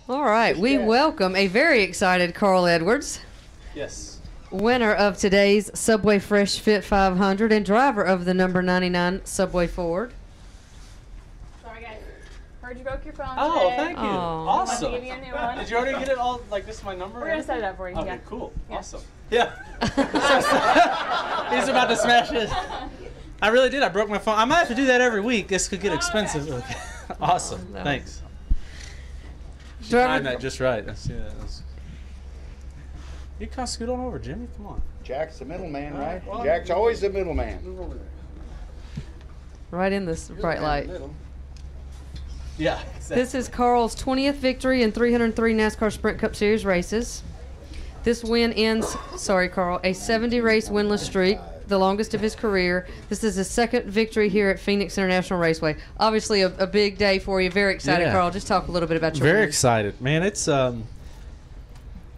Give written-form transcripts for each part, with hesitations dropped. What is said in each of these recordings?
All right, we welcome a very excited Carl Edwards. Yes. Winner of today's Subway Fresh Fit 500 and driver of the number 99 Subway Ford. Sorry, guys. Heard you broke your phone Oh, today. thank you. Aw. Awesome. Want to give you a new one? Did you already get it all? Like, this is my number? We're going to set it up for you. Okay, Yeah. cool. Yeah. Awesome. Yeah. He's about to smash it. I really did. I broke my phone. I might have to do that every week. This could get expensive. Okay. Awesome. No. Thanks. Driver- Timed that just right. Let's see that. You can scoot on over, Jimmy. Come on. Jack's the middleman, right? Well, Jack's always the middleman. Move over there. Right in this bright light. Yeah. Exactly. This is Carl's 20th victory in 303 NASCAR Sprint Cup Series races. This win ends, sorry Carl, a 70-race winless streak, the longest of his career. This is his second victory here at Phoenix International Raceway. Obviously a big day for you. Very excited, Yeah. Carl. Just talk a little bit about your Very win. excited, man. It's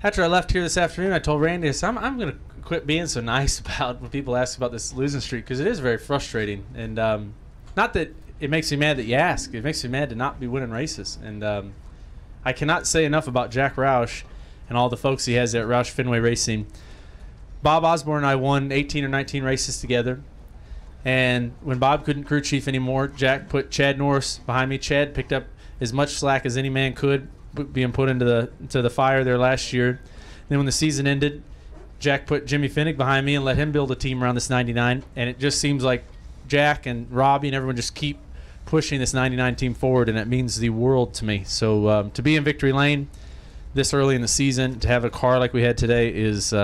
after I left here this afternoon, I told Randy, I said, I'm going to quit being so nice about when people ask about this losing streak, because it is very frustrating. And not that it makes me mad that you ask. It makes me mad to not be winning races. And I cannot say enough about Jack Roush and all the folks he has there at Roush Fenway Racing. Bob Osborne and I won 18 or 19 races together. And when Bob couldn't crew chief anymore, Jack put Chad Norris behind me. Chad picked up as much slack as any man could, being put into the fire there last year. Then when the season ended, Jack put Jimmy Fennig behind me and let him build a team around this 99. And it just seems like Jack and Robbie and everyone just keep pushing this 99 team forward, and it means the world to me. So to be in victory lane this early in the season, to have a car like we had today is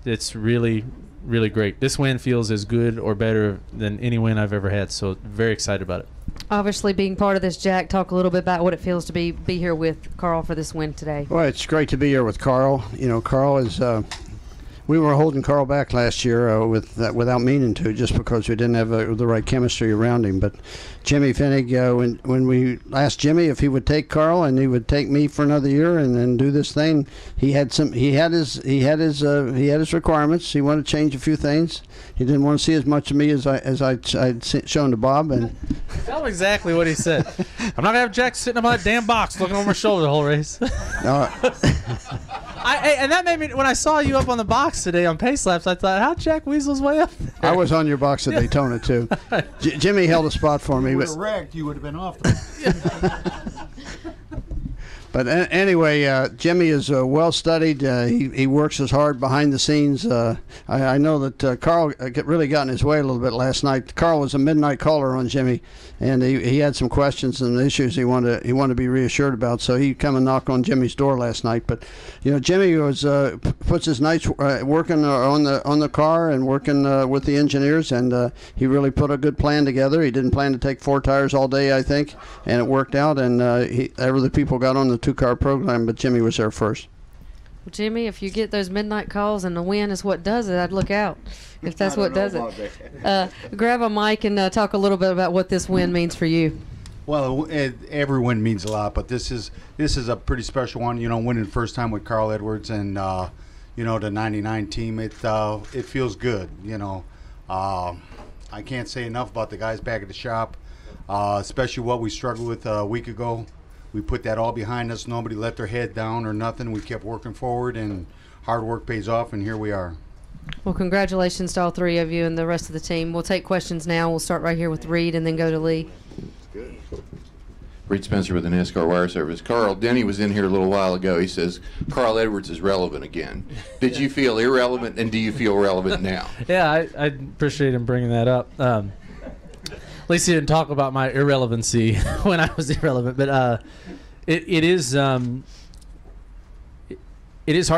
it's really, really great. This win feels as good or better than any win I've ever had, so very excited about it. Obviously, being part of this, Jack, talk a little bit about what it feels to be here with Carl for this win today. Well, it's great to be here with Carl. You know, Carl is. We were holding Carl back last year without meaning to, just because we didn't have the right chemistry around him. But Jimmy Fennig, when we asked Jimmy if he would take Carl and he would take me for another year and then do this thing, he had his requirements. He wanted to change a few things. He didn't want to see as much of me as I'd shown to Bob. And Tell him exactly what he said. I'm not gonna have Jack sitting on my damn box looking over my shoulder the whole race. And that made me, when I saw you up on the box today on pace laps, I thought, how'd Jack weasel's way up there? I was on your box at Daytona too. Jimmy held a spot for me. You would have wrecked, you would have been off. But anyway, Jimmy is well studied. He works as hard behind the scenes. I know that Carl really got in his way a little bit last night. Carl was a midnight caller on Jimmy, and he had some questions and issues he wanted to be reassured about. So he come and knocked on Jimmy's door last night. But you know, Jimmy was puts his nights working on the car and working with the engineers, and he really put a good plan together. He didn't plan to take 4 tires all day, I think, and it worked out. And other people got on the 2-car program, but Jimmy was there first. Well, Jimmy, if you get those midnight calls and the win is what does it, I'd look out if that's what does it. Grab a mic and talk a little bit about what this win means for you. Well, every win means a lot, but this is a pretty special one. You know, winning the first time with Carl Edwards and you know, the 99 team. It feels good. You know, I can't say enough about the guys back at the shop, especially what we struggled with a week ago. We put that all behind us. Nobody let their head down or nothing. We kept working forward, and hard work pays off, and here we are. Well, congratulations to all three of you and the rest of the team. We'll take questions now. We'll start right here with Reed and then go to Lee. Reed Spencer with the NASCAR Wire Service. Carl, Denny was in here a little while ago. He says Carl Edwards is relevant again. Did you feel irrelevant, and do you feel relevant now? Yeah, I appreciate him bringing that up. At least he didn't talk about my irrelevancy when I was irrelevant. But it is hard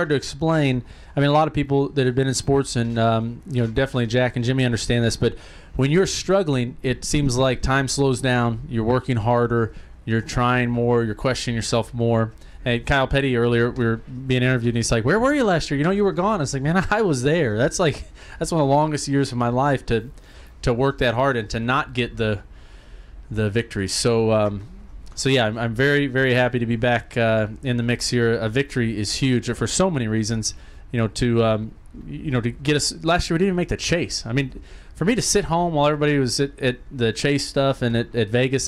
to explain. I mean, a lot of people that have been in sports, and you know, definitely Jack and Jimmy understand this. But when you're struggling, it seems like time slows down. You're working harder. You're trying more. You're questioning yourself more. And Kyle Petty earlier, we were being interviewed, and he's like, "Where were you last year? You know, you were gone." I was like, "Man, I was there." That's one of the longest years of my life to work that hard and to not get the victory. So yeah, I'm very, very happy to be back in the mix here. A victory is huge for so many reasons. You know, to get us last year, we didn't even make the chase. I mean, for me to sit home while everybody was at the chase stuff and at Vegas,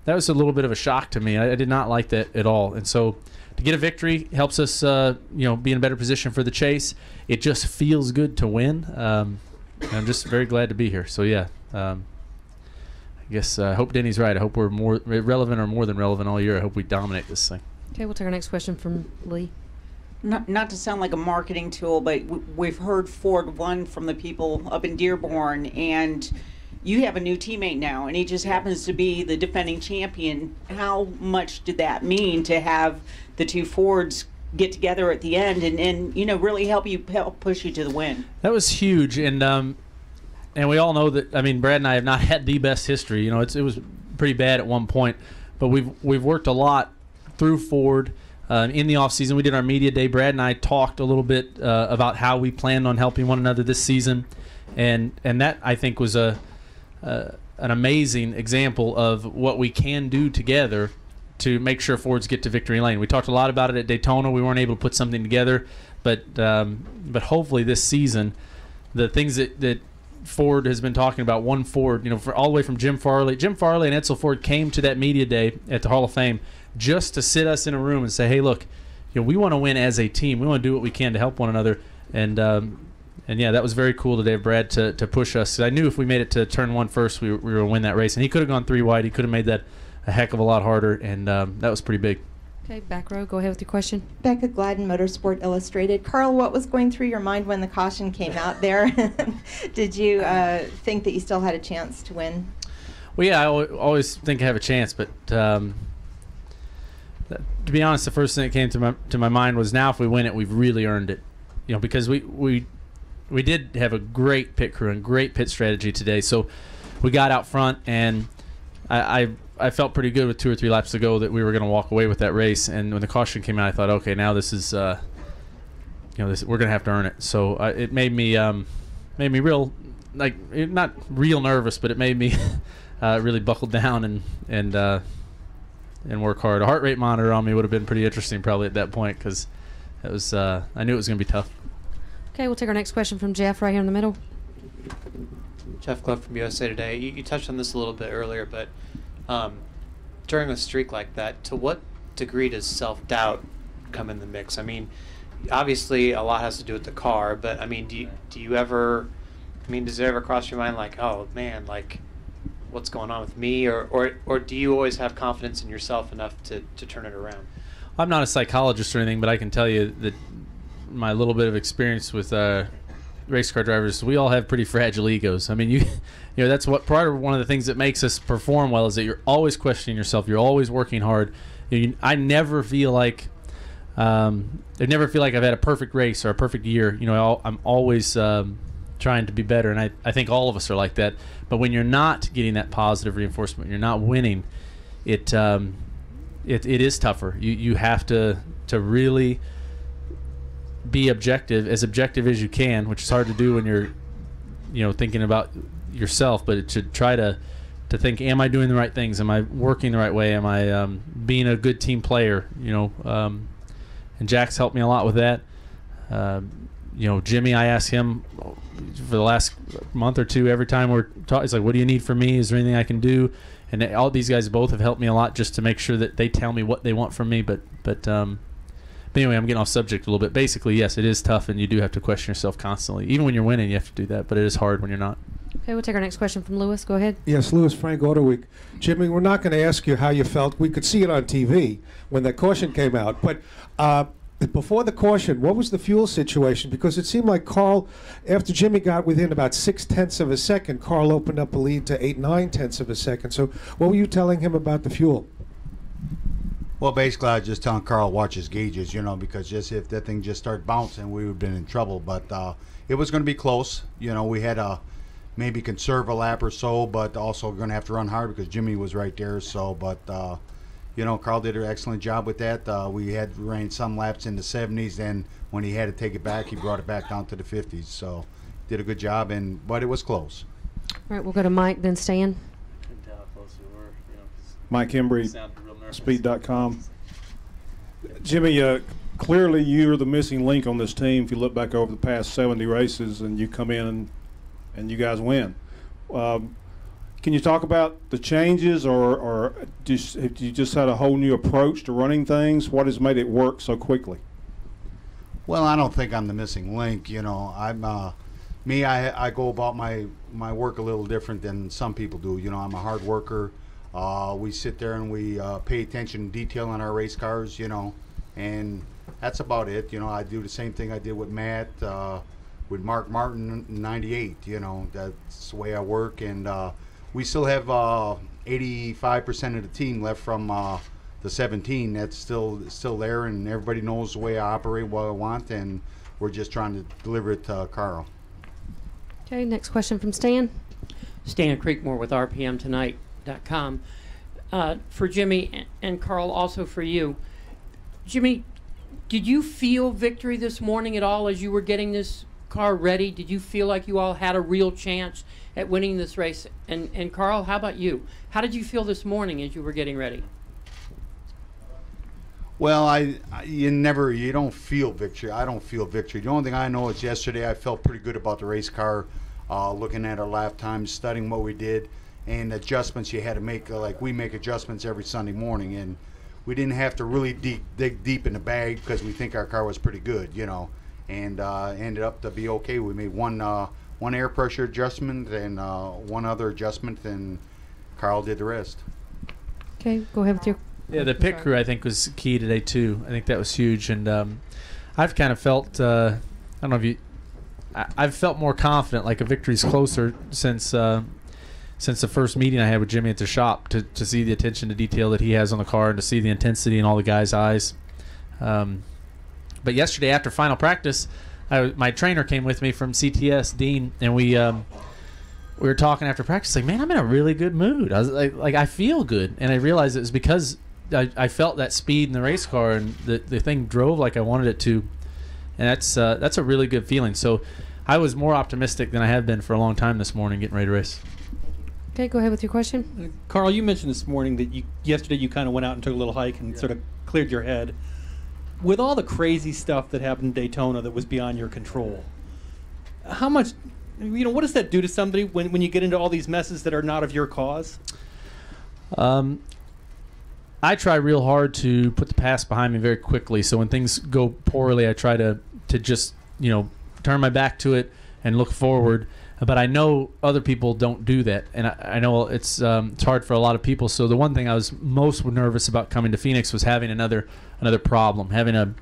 that was a little bit of a shock to me. I did not like that at all. And so to get a victory helps us, be in a better position for the chase. It just feels good to win. I'm just very glad to be here. So, yeah, I guess I hope Denny's right. I hope we're more relevant or more than relevant all year. I hope we dominate this thing. Okay, we'll take our next question from Lee. Not to sound like a marketing tool, but we've heard Ford won from the people up in Dearborn, and you have a new teammate now, and he just happens to be the defending champion. How much did that mean to have the two Fords get together at the end and really help push you to the win? That was huge, and we all know that. I mean, Brad and I have not had the best history. It was pretty bad at one point, but we've worked a lot through Ford. In the offseason, we did our media day. Brad and I talked a little bit about how we planned on helping one another this season, and that, I think, was an amazing example of what we can do together to make sure Fords get to victory lane. We talked a lot about it at Daytona. We weren't able to put something together, but hopefully this season, the things that Ford has been talking about, one Ford, all the way from Jim Farley and Edsel Ford came to that media day at the Hall of Fame just to sit us in a room and say, hey, look, we want to win as a team. We want to do what we can to help one another. And yeah, that was very cool today of Brad to push us. I knew if we made it to turn one first, we were going to win that race. And he could have gone 3 wide. He could have made that a heck of a lot harder, and that was pretty big. Okay, back row, go ahead with your question. Becca Gladden, Motorsport Illustrated. Carl, what was going through your mind when the caution came out there? Did you think that you still had a chance to win? Well, yeah, I always think I have a chance, but to be honest, the first thing that came to my mind was, now if we win it, we've really earned it. Because we did have a great pit crew and great pit strategy today. So we got out front, and I felt pretty good with 2 or 3 laps to go that we were going to walk away with that race. And when the caution came out, I thought, okay, now this is we're going to have to earn it. So it made me real, not real nervous, but it made me really buckle down and work hard. A heart rate monitor on me would have been pretty interesting probably at that point, because it was I knew it was going to be tough. Okay, we'll take our next question from Jeff right here in the middle. Jeff Gluck from USA Today. You touched on this a little bit earlier, but during a streak like that, to what degree does self-doubt come in the mix? I mean, obviously a lot has to do with the car, but I mean, does it ever cross your mind like, oh man, like, what's going on with me, or do you always have confidence in yourself enough to turn it around? I'm not a psychologist or anything, but I can tell you that my little bit of experience with race car drivers, we all have pretty fragile egos. I mean, that's what part of one of the things that makes us perform well is that you're always questioning yourself. You're always working hard. I never feel like I've had a perfect race or a perfect year. I'm always trying to be better, and I think all of us are like that. But when you're not getting that positive reinforcement, you're not winning, it is tougher. You have to really be objective as you can, which is hard to do when you're thinking about yourself, but to try to think, am I doing the right things? Am I working the right way? Am I being a good team player? And Jack's helped me a lot with that. Jimmy, I ask him for the last month or two, every time we're talking, it's like, what do you need from me? Is there anything I can do? And all these guys both have helped me a lot just to make sure that they tell me what they want from me. But anyway, I'm getting off subject a little bit. Basically, yes, it is tough, and you do have to question yourself constantly. Even when you're winning, you have to do that, but it is hard when you're not. Okay, we'll take our next question from Lewis. Go ahead. Yes, Lewis, Frank Auto Week. Jimmy, we're not going to ask you how you felt. We could see it on TV when that caution came out. But before the caution, what was the fuel situation? Because it seemed like Carl, after Jimmy got within about 0.6 of a second, Carl opened up a lead to 8/9 of a second. So what were you telling him about the fuel? Well, basically, I was just telling Carl, watch his gauges, because just if that thing just started bouncing, we would have been in trouble. But it was going to be close. We had to maybe conserve a lap or so, but also going to have to run hard because Jimmy was right there. So, but Carl did an excellent job with that. We had ran some laps in the 70s, and when he had to take it back, he brought it back down to the 50s. So, did a good job, but it was close. All right, we'll go to Mike, then Stan. Couldn't tell how close we were. Mike Embry, Speed.com. Jimmy, clearly you're the missing link on this team. If you look back over the past 70 races and you come in and you guys win. Can you talk about the changes, or have you just had a whole new approach to running things? What has made it work so quickly? Well, I don't think I'm the missing link. You know, I go about my work a little different than some people do. You know, I'm a hard worker. We sit there and we pay attention to detail on our race cars, you know, and that's about it. You know, I do the same thing I did with Matt, with Mark Martin in '98. You know, that's the way I work, and we still have 85% of the team left from the 17. That's still there, and everybody knows the way I operate, what I want, and we're just trying to deliver it to Carl. Okay, next question from Stan. Stan Creekmore with RPMTonight.com. For Jimmy and Carl, also for you. Jimmy, did you feel victory this morning at all as you were getting this car ready? Did you feel like you all had a real chance at winning this race? And Carl, how about you? How did you feel this morning as you were getting ready? Well, you don't feel victory. I don't feel victory. The only thing I know is yesterday I felt pretty good about the race car, looking at our lap times, studying what we did, and adjustments you had to make. Like we make adjustments every Sunday morning, and we didn't have to really dig deep in the bag because we think our car was pretty good, you know, and ended up to be okay. We made one air pressure adjustment and one other adjustment, and Carl did the rest. Okay, go ahead with your. Yeah, the pit crew I think was key today too. I think that was huge, and I've kind of felt I don't know if you, I've felt more confident, like a victory's closer since the first meeting I had with Jimmy at the shop to see the attention to detail that he has on the car and to see the intensity in all the guys' eyes. But yesterday after final practice, my trainer came with me from CTS, Dean, and we were talking after practice, like, man, I'm in a really good mood. I was like I feel good, and I realized it was because I felt that speed in the race car, and the thing drove like I wanted it to, and that's a really good feeling. So I was more optimistic than I have been for a long time this morning getting ready to race. Okay, go ahead with your question. Carl, you mentioned this morning that yesterday you kind of went out and took a little hike and sort of cleared your head. With all the crazy stuff that happened in Daytona that was beyond your control, how much, what does that do to somebody when you get into all these messes that are not of your cause? I try real hard to put the past behind me very quickly. So when things go poorly, I try to just, turn my back to it and look forward. But I know other people don't do that, and I know it's hard for a lot of people. So the one thing I was most nervous about coming to Phoenix was having another problem, having a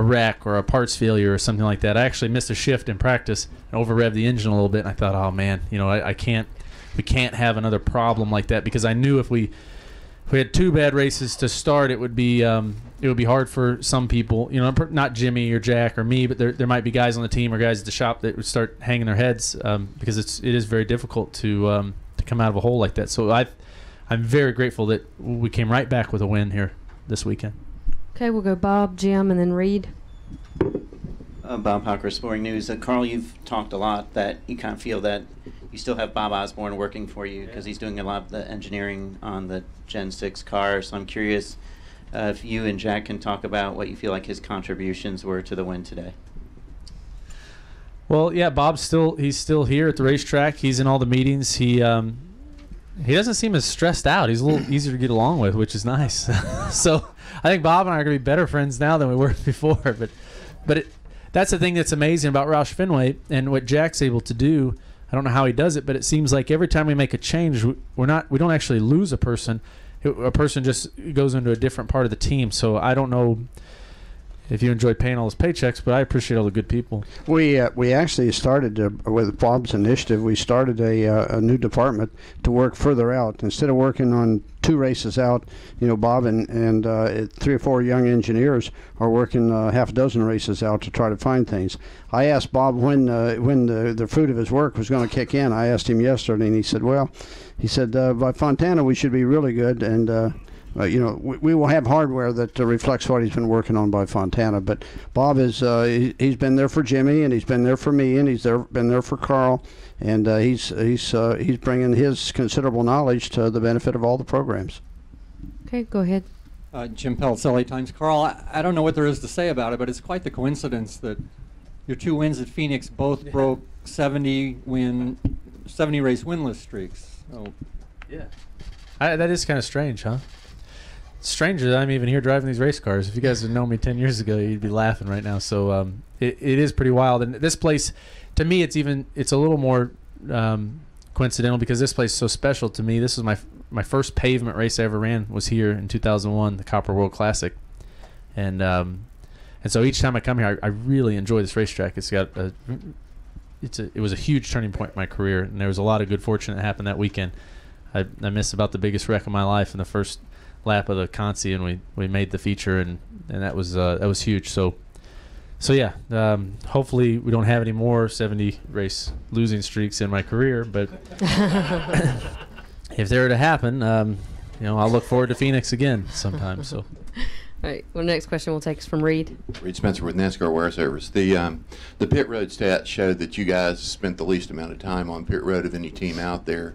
wreck or a parts failure or something like that. I actually missed a shift in practice and over-revved the engine a little bit, and I thought, oh man, we can't have another problem like that, because I knew if we had two bad races to start, it would be hard for some people, not Jimmy or Jack or me, but there might be guys on the team or guys at the shop that would start hanging their heads, because it is very difficult to come out of a hole like that. So I'm very grateful that we came right back with a win here this weekend. Okay, we'll go Bob, Jim, and then Reed. Bob Hawker, Sporting News. Carl, you've talked a lot that you kind of feel that you still have Bob Osborne working for you because he's doing a lot of the engineering on the Gen 6 car. So I'm curious if you and Jack can talk about what you feel like his contributions were to the win today. Well, yeah, he's still here at the racetrack. He's in all the meetings. He doesn't seem as stressed out. He's a little easier to get along with, which is nice. So I think Bob and I are going to be better friends now than we were before. But that's the thing that's amazing about Roush Fenway and what Jack's able to do. I don't know how he does it, but it seems like every time we make a change, we don't actually lose a person. A person just goes into a different part of the team. So I don't know if you enjoy paying all those paychecks, but I appreciate all the good people. We actually started with Bob's initiative. We started a new department to work further out. Instead of working on 2 races out, Bob and 3 or 4 young engineers are working half a dozen races out to try to find things. I asked Bob when the fruit of his work was going to kick in. I asked him yesterday, and he said, by Fontana we should be really good, and we will have hardware that reflects what he's been working on by Fontana. But Bob is he's been there for Jimmy, and he's been there for me, and he's been there for Carl, and he's bringing his considerable knowledge to the benefit of all the programs. Okay, go ahead. Jim Peltz, LA Times. Carl, I don't know what there is to say about it, but it's quite the coincidence that your 2 wins at Phoenix both broke 70-win 70 race winless streaks. So. Yeah. That is kind of strange, huh? It's stranger that I'm even here driving these race cars. If you guys had known me 10 years ago, you'd be laughing right now. So it is pretty wild. And this place, to me, it's a little more coincidental because this place is so special to me. This was my first pavement race I ever ran was here in 2001, the Copper World Classic. And so each time I come here, I really enjoy this racetrack. It's got it was a huge turning point in my career, and there was a lot of good fortune that happened that weekend. I missed about the biggest wreck of my life in the first lap of the Conci, and we made the feature, and that was huge. So yeah, hopefully we don't have any more 70 race losing streaks in my career, but if they were to happen, I'll look forward to Phoenix again sometime. So. All right. Well, next question we'll take is from Reed. Reed Spencer with NASCAR Wire Service. The pit road stats showed that you guys spent the least amount of time on pit road of any team out there,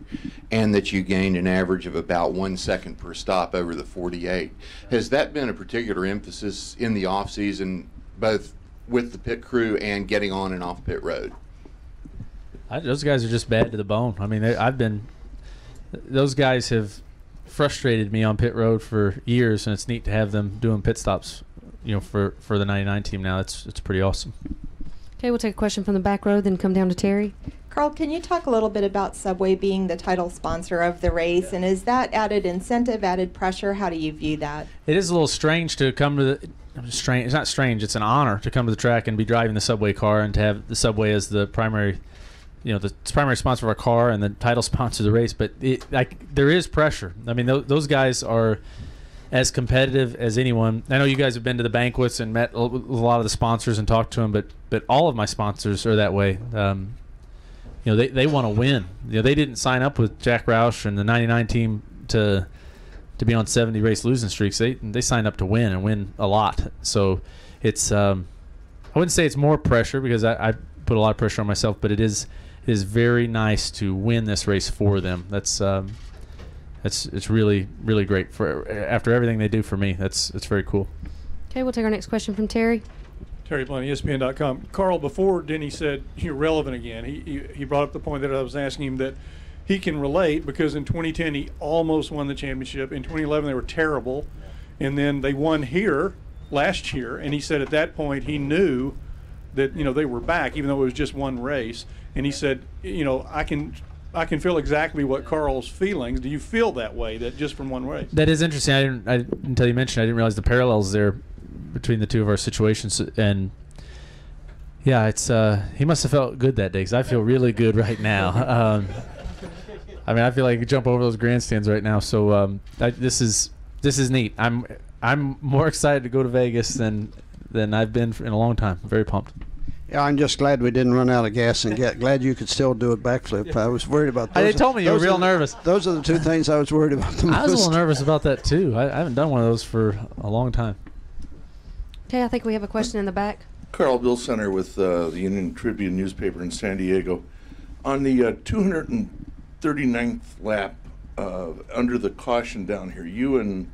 and that you gained an average of about 1 second per stop over the 48. Has that been a particular emphasis in the off season, both with the pit crew and getting on and off pit road? Those guys are just bad to the bone. I mean, those guys have frustrated me on pit road for years, and it's neat to have them doing pit stops, for the 99 team now. It's pretty awesome. Okay, we'll take a question from the back row, then come down to Terry. Carl, can you talk a little bit about Subway being the title sponsor of the race, and is that added incentive, added pressure? How do you view that? It is a little strange to come to the strange. It's not strange. It's an honor to come to the track and be driving the Subway car, and to have the Subway as the primary. The primary sponsor of our car and the title sponsor of the race, but there is pressure. I mean, those guys are as competitive as anyone. I know you guys have been to the banquets and met a lot of the sponsors and talked to them, but all of my sponsors are that way. They want to win. They didn't sign up with Jack Roush and the 99 team to be on 70 race losing streaks. They signed up to win and win a lot. So it's I wouldn't say it's more pressure because I put a lot of pressure on myself, but it is very nice to win this race for them. It's really, really great for after everything they do for me. It's very cool. Okay, we'll take our next question from Terry. Terry Blunt, ESPN.com. Carl, before Denny said you're relevant again, he brought up the point that I was asking him that he can relate because in 2010 he almost won the championship. In 2011 they were terrible, and then they won here last year. And he said at that point he knew that they were back, even though it was just one race. And he said, I can feel exactly what Carl's feelings. Do you feel that way, that just from one race? That is interesting. Until you mentioned, I didn't realize the parallels there between the two of our situations. And yeah, it's he must have felt good that day because I feel really good right now. I feel like I could jump over those grandstands right now. So this is neat. I'm more excited to go to Vegas than I've been in a long time. I'm very pumped. Yeah, I'm just glad we didn't run out of gas and glad you could still do a backflip. I was worried about those. They told me you were real nervous. Those are the two things I was worried about the most. I was a little nervous about that too. I haven't done one of those for a long time. Okay, I think we have a question in the back. Carl Bill Center with the Union Tribune newspaper in San Diego. On the 239th lap, under the caution down here, you and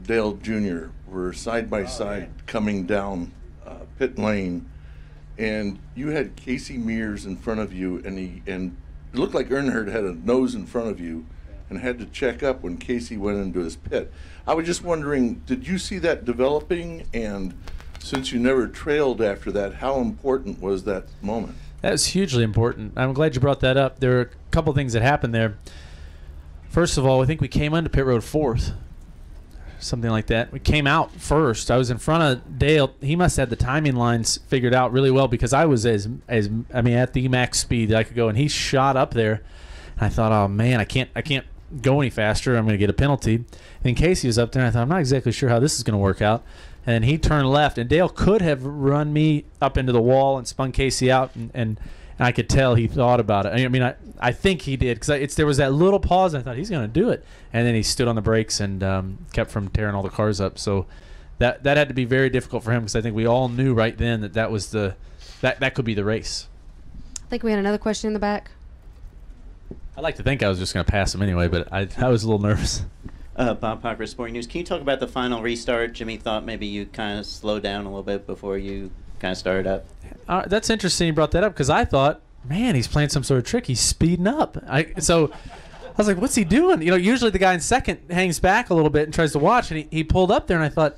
Dale Jr. were side by side coming down pit lane, and you had Casey Mears in front of you, and it looked like Earnhardt had a nose in front of you and had to check up when Casey went into his pit. I was just wondering, did you see that developing? And since you never trailed after that, how important was that moment? That was hugely important. I'm glad you brought that up. There were a couple things that happened there. First of all, I think we came onto pit road fourth, something like that. We came out first. I was in front of Dale. He must have had the timing lines figured out really well because I was at the max speed that I could go, and he shot up there. And I thought, oh man, I can't go any faster. I'm going to get a penalty. And then Casey was up there, and I thought, I'm not exactly sure how this is going to work out. And he turned left, and Dale could have run me up into the wall and spun Casey out, and I could tell he thought about it. I think he did because there was that little pause, and I thought he's going to do it, and then he stood on the brakes and kept from tearing all the cars up. So that had to be very difficult for him because I think we all knew right then that was that could be the race. I think we had another question in the back. I'd like to think I was just going to pass him anyway, but I was a little nervous. Bob Parker, Sporting News. Can you talk about the final restart? Jimmy thought maybe you kind of slowed down a little bit before you kind of started up. That's interesting you brought that up because I thought man, he's playing some sort of trick. He's speeding up. So I was like, what's he doing? Usually the guy in second hangs back a little bit and tries to watch, and he pulled up there, and I thought,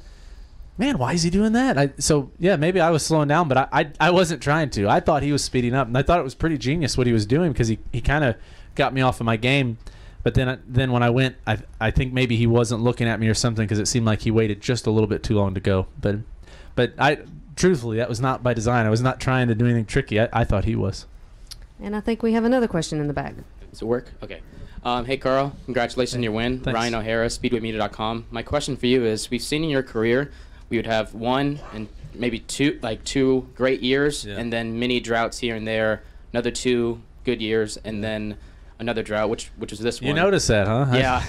man, why is he doing that? So yeah, maybe I was slowing down, but I wasn't trying to. I thought he was speeding up, and I thought it was pretty genius what he was doing because he kind of got me off of my game. But then when I went, I think maybe he wasn't looking at me or something because it seemed like he waited just a little bit too long to go. But truthfully, that was not by design. I was not trying to do anything tricky. I thought he was. And I think we have another question in the back. Does it work? Okay. Hey, Carl. Congratulations on your win. Thanks. Ryan O'Hara, SpeedwayMedia.com. My question for you is, we've seen in your career, we would have one and maybe two great years, and then mini droughts here and there, another 2 good years, and then another drought, which is this one. You noticed that, huh? Yeah.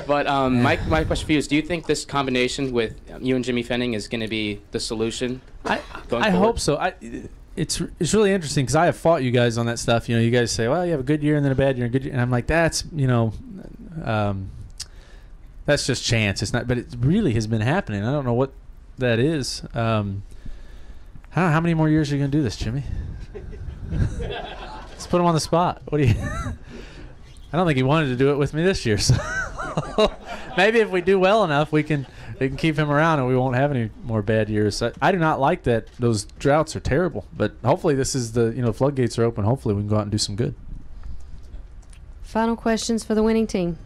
But my question for you is, do you think this combination with you and Jimmy Fennig is going to be the solution going forward? I hope so. It's really interesting because I have fought you guys on that stuff. You guys say, well, you have a good year and then a bad year and a good year. And I'm like, that's just chance. It's not, but it really has been happening. I don't know what that is. How many more years are you going to do this, Jimmy? Let's put him on the spot. What do you... I don't think he wanted to do it with me this year. So maybe if we do well enough, we can keep him around and we won't have any more bad years. I do not like that. Those droughts are terrible. But hopefully this is the floodgates are open. Hopefully we can go out and do some good. Final questions for the winning team.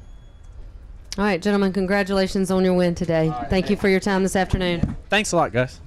All right, gentlemen, congratulations on your win today. Thank you for your time this afternoon. Thanks a lot, guys.